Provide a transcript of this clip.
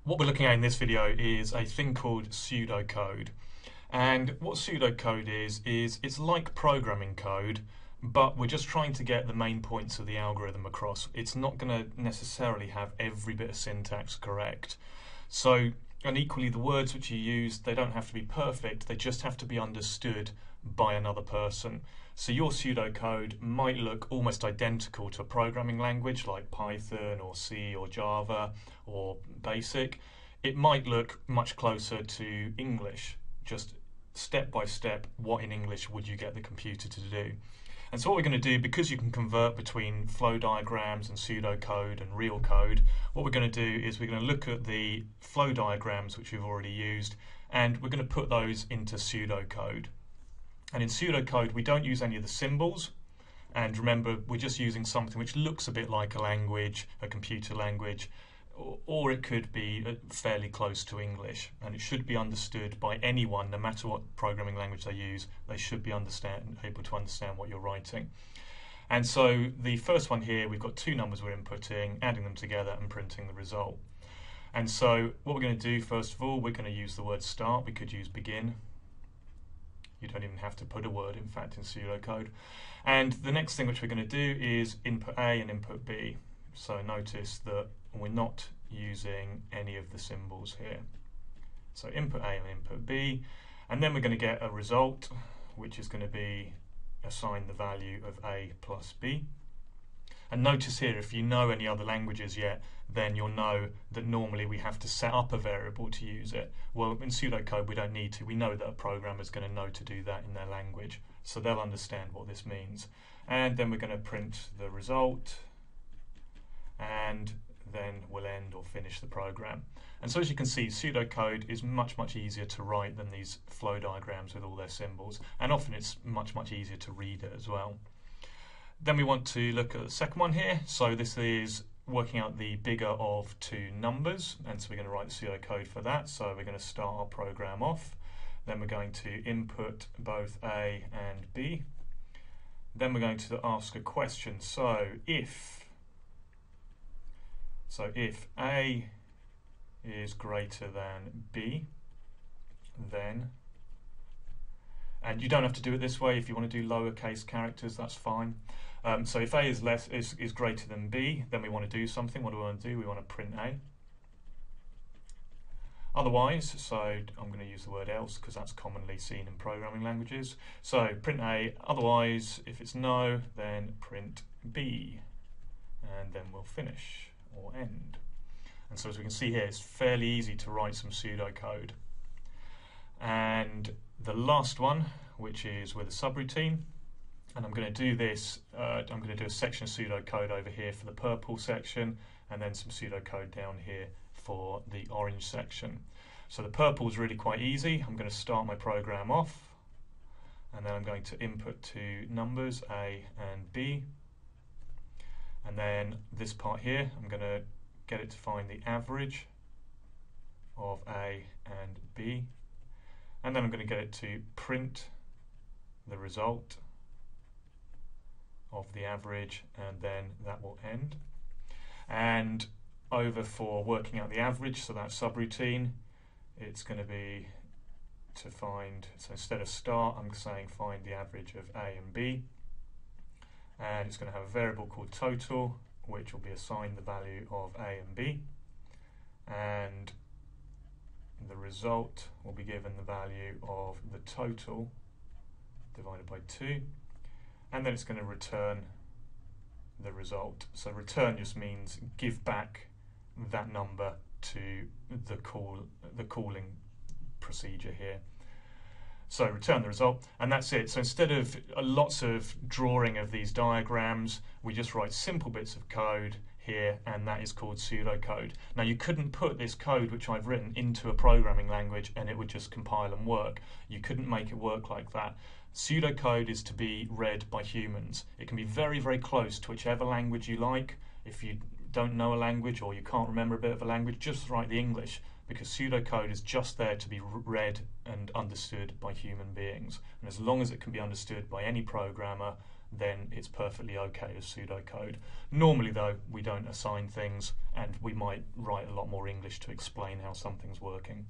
What we're looking at in this video is a thing called pseudocode. And what pseudocode is it's like programming code, but we're just trying to get the main points of the algorithm across. It's not going to necessarily have every bit of syntax correct. So, and equally the words which you use, they don't have to be perfect, they just have to be understood by another person. So your pseudocode might look almost identical to a programming language like Python or C or Java or BASIC. It might look much closer to English, just step by step, what in English would you get the computer to do? And so what we're going to do, because you can convert between flow diagrams and pseudocode and real code, what we're going to do is we're going to look at the flow diagrams which we've already used, and we're going to put those into pseudocode. And in pseudocode, we don't use any of the symbols. And remember, we're just using something which looks a bit like a language, a computer language, or it could be fairly close to English. And it should be understood by anyone, no matter what programming language they use. They should be able to understand what you're writing. And so the first one here, we've got two numbers we're inputting, adding them together and printing the result. And so what we're going to do, first of all, we're going to use the word start. We could use begin. You don't even have to put a word, in fact, in pseudocode. And the next thing which we're going to do is input A and input B. So notice that we're not using any of the symbols here. So input A and input B, and then we're going to get a result, which is going to be assign the value of A plus B. And notice here, if you know any other languages yet, then you'll know that normally we have to set up a variable to use it. Well, in pseudocode, we don't need to. We know that a programmer is going to know to do that in their language, so they'll understand what this means. And then we're going to print the result, and then we'll end or finish the program. And so as you can see, pseudocode is much easier to write than these flow diagrams with all their symbols, and often it's much easier to read it as well. Then we want to look at the second one here. So this is working out the bigger of two numbers, and so we're going to write the pseudocode for that. So we're going to start our program off. Then we're going to input both A and B. Then we're going to ask a question. So if A is greater than B, then, and you don't have to do it this way. If you want to do lowercase characters, that's fine. So if A is greater than B, then we want to do something. What do we want to do? We want to print A. Otherwise, so I'm going to use the word else because that's commonly seen in programming languages. So print A. Otherwise, if it's no, then print B, and then we'll finish or end. And so as we can see here, it's fairly easy to write some pseudocode. And the last one, which is with a subroutine, and I'm going to do this, I'm going to do a section of pseudocode over here for the purple section, and then some pseudocode down here for the orange section. So the purple is really quite easy. I'm going to start my program off, and then I'm going to input two numbers, A and B. And then this part here, I'm going to get it to find the average of A and B. And then I'm going to get it to print the result of the average, and then that will end. And over for working out the average, so that subroutine, it's going to be to find, so instead of start, I'm saying find the average of A and B. And it's going to have a variable called total, which will be assigned the value of A and B. And the result will be given the value of the total divided by 2, and then it's going to return the result. So return just means give back that number to the calling procedure here. So return the result, and that's it. So instead of lots of drawing of these diagrams, we just write simple bits of code here, and that is called pseudocode. Now you couldn't put this code which I've written into a programming language and it would just compile and work. You couldn't make it work like that. Pseudocode is to be read by humans. It can be very close to whichever language you like. If you don't know a language or you can't remember a bit of a language, just write the English, because pseudocode is just there to be read and understood by human beings. And as long as it can be understood by any programmer, then it's perfectly okay as pseudocode. Normally though, we don't assign things, and we might write a lot more English to explain how something's working.